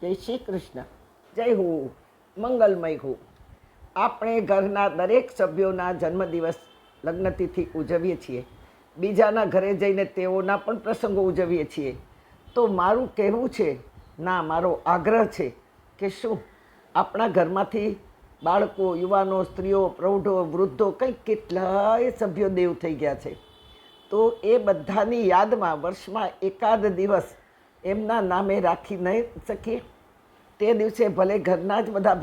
જય શ્રી કૃષ્ણ. જય હો, મંગલમય હો. આપણે ઘરના દરેક સભ્યોના જન્મદિવસ લગ્નતિથિ ઉજવીએ છીએ. બીજાના ઘરે જઈને તેઓના પણ પ્રસંગો ઉજવીએ છીએ. તો મારું કહેવું છે, ના, મારો આગ્રહ છે કે શું આપણા ઘરમાંથી બાળકો, યુવાનો, સ્ત્રીઓ, પ્રૌઢો, વૃદ્ધો, કંઈક કેટલાય સભ્યો દેવ થઈ ગયા છે. તો એ બધાની યાદમાં વર્ષમાં એકાદ દિવસ એમના નામે રાખી નહીં શકીએ? તે દિવસે ભલે ઘરના જ બધા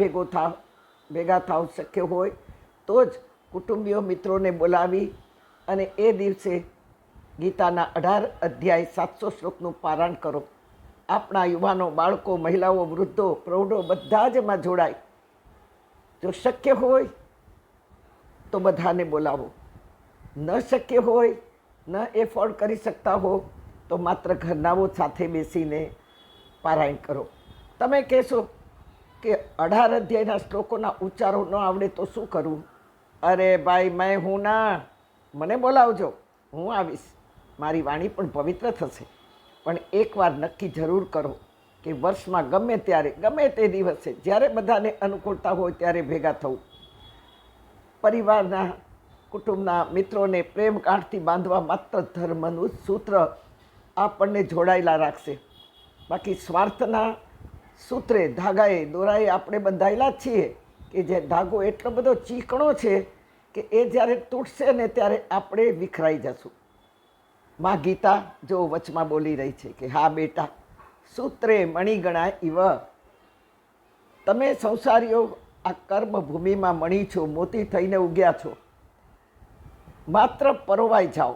ભેગા થાવ શક્ય હોય તો જ કુટુંબીઓ, મિત્રોને બોલાવી અને એ દિવસે ગીતાના 18 અધ્યાય 700 શ્લોકનું પારાયણ કરો. આપણા યુવાનો, બાળકો, મહિલાઓ, વૃદ્ધો, પ્રૌઢો બધા જ એમાં જોડાય. જો શક્ય હોય તો બધાને બોલાવો. ન શક્ય હોય, ન એફોર્ડ કરી શકતા હો તો માત્ર ઘરનાઓ સાથે બેસીને પારાયણ કરો. તમે કહેશો કે 18 અધ્યાયના શ્લોકોના ઉચ્ચારો ન આવડે તો શું કરવું? અરે ભાઈ, હું ના, મને બોલાવજો, હું આવીશ. મારી વાણી પણ પવિત્ર થશે. પણ એકવાર નક્કી જરૂર કરો કે વર્ષમાં ગમે ત્યારે, ગમે તે દિવસે, જ્યારે બધાને અનુકૂળતા હોય ત્યારે ભેગા થવું. પરિવારના, કુટુંબના મિત્રોને પ્રેમ ગાંઠથી બાંધવા માત્ર ધર્મનું સૂત્ર આપણને જોડાયેલા રાખશે. બાકી સ્વાર્થના સૂત્રે, ધાગાએ, દોરાએ આપણે બંધાયેલા જ છીએ કે જે ધાગો એટલો બધો ચીકણો છે કે એ જ્યારે તૂટશે ને ત્યારે આપણે વિખરાઈ જશું. માં ગીતા જો વચમાં બોલી રહી છે કે હા બેટા, સૂત્રે મણિગણા ઇવ. તમે સંસારીઓ આ કર્મભૂમિમાં મણી છો, મોતી થઈને ઉગ્યા છો. માત્ર પરોવાઈ જાઓ,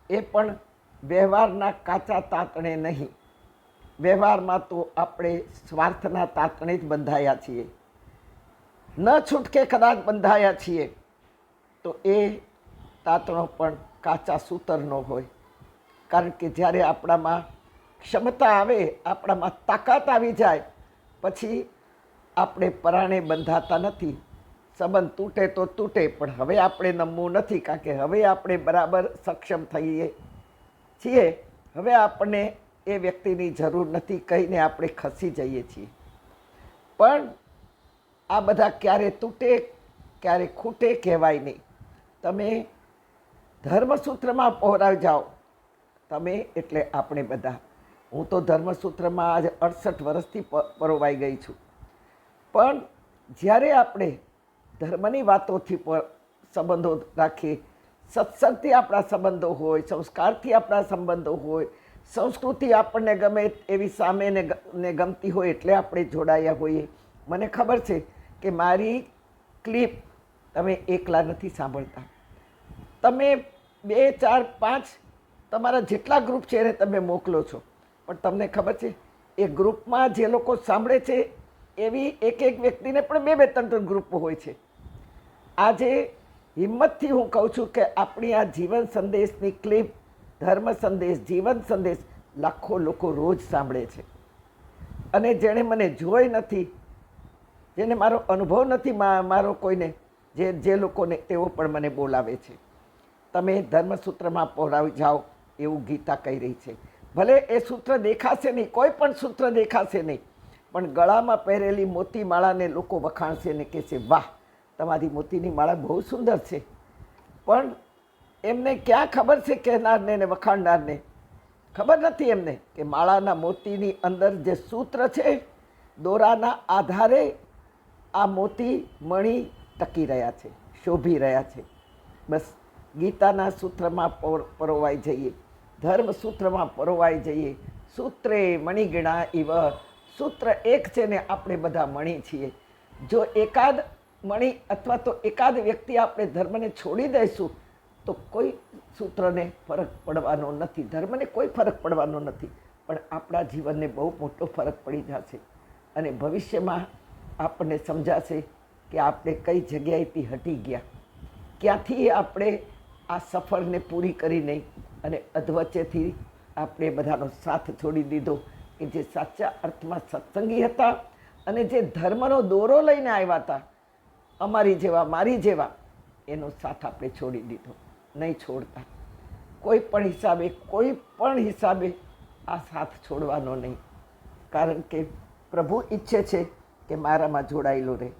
એ પણ વ્યવહારના કાચા તાતણે નહીં. વ્યવહારમાં તો આપણે સ્વાર્થના તાતણે જ બંધાયા છીએ. ન છૂટકે કદાચ બંધાયા છીએ તો એ તાતણો પણ કાચા સૂતરનો હોય. કારણ કે જ્યારે આપણામાં ક્ષમતા આવે, આપણામાં તાકાત આવી જાય, પછી આપણે પરાણે બંધાતા નથી. સંબંધ તૂટે તો તૂટે, પણ હવે આપણે નમવું નથી, કારણ કે હવે આપણે બરાબર સક્ષમ થઈએ છીએ. હવે આપણને એ વ્યક્તિની જરૂર નથી કહીને આપણે ખસી જઈએ છીએ. પણ આ બધા ક્યારે તૂટે, ક્યારે ખૂટે કહેવાય નહીં. તમે ધર્મસૂત્રમાં પહોરાઈ જાઓ. તમે એટલે આપણે બધા. હું તો ધર્મસૂત્રમાં આજે 68 વર્ષથી પરોવાઈ ગઈ છું. પણ જ્યારે આપણે ધર્મની વાતોથી સંબંધો રાખીએ, સત્સંગથી આપણા સંબંધો હોય, સંસ્કારથી આપણા સંબંધો હોય, સંસ્કૃતિ આપણને ગમે એવી સામેને ગમતી હોય એટલે આપણે જોડાયા હોઈએ. મને ખબર છે કે મારી ક્લિપ તમે એકલા નથી સાંભળતા. તમે 2, 4, 5 તમારા જેટલા ગ્રુપ છે એને તમે મોકલો છો. પણ તમને ખબર છે એ ગ્રુપમાં જે લોકો સાંભળે છે એવી એક વ્યક્તિને પણ 2, 3 ગ્રુપ હોય છે. આજે હિંમતથી હું કહું છું કે આપણી આ જીવન સંદેશની ક્લિપ, ધર્મ સંદેશ, જીવન સંદેશ લાખો લોકો રોજ સાંભળે છે. અને જેણે મને જોઈ નથી, જેને મારો અનુભવ નથી, મારો કોઈને, જે લોકોને, તેઓ પણ મને બોલાવે છે. તમે ધર્મસૂત્રમાં પહોરાવી જાઓ એવું ગીતા કહી રહી છે. ભલે એ સૂત્ર દેખાશે નહીં, કોઈ પણ સૂત્ર દેખાશે નહીં, પણ ગળામાં પહેરેલી મોતી માળાને લોકો વખાણશે ને કહેશે, વાહ, તમારી મોતીની માળા બહુ સુંદર છે. પણ એમને ક્યાં ખબર છે કહેનારને ને વખાણનારને? ખબર નથી એમને કે માળાના મોતીની અંદર જે સૂત્ર છે, દોરાના આધારે આ મોતી મણી ટકી રહ્યા છે, શોભી રહ્યા છે. બસ ગીતાના સૂત્રમાં પરોવાઈ જઈએ, ધર્મ સૂત્રમાં પરોવાઈ જઈએ. સૂત્રે મણિગણા ઇવ. સૂત્ર એક છે ને આપણે બધા મણી છીએ. જો એકાદ મણી અથવા તો એકાદ વ્યક્તિ આપણે ધર્મને છોડી દઈશું તો કોઈ સૂત્રને ફરક પડવાનો નથી, ધર્મને કોઈ ફરક પડવાનો નથી. પણ આપણા જીવનને બહુ મોટો ફરક પડી જશે. અને ભવિષ્યમાં આપણને સમજાશે કે આપણે કઈ જગ્યાએથી હટી ગયા, ક્યાંથી આપણે આ સફરને પૂરી કરી નહીં અને અધવચ્ચેથી આપણે બધાનો સાથ છોડી દીધો. કે જે સાચા અર્થમાં સત્સંગી હતા અને જે ધર્મનો દોરો લઈને આવ્યા હતા, અમારી જેવા, મારી જેવા, એનો સાથ આપણે છોડી દીધો. નહીં છોડતા. કોઈ પણ હિસાબે આ સાથ છોડવાનો નહીં. કારણ કે પ્રભુ ઈચ્છે છે કે મારામાં જોડાયેલો રહે.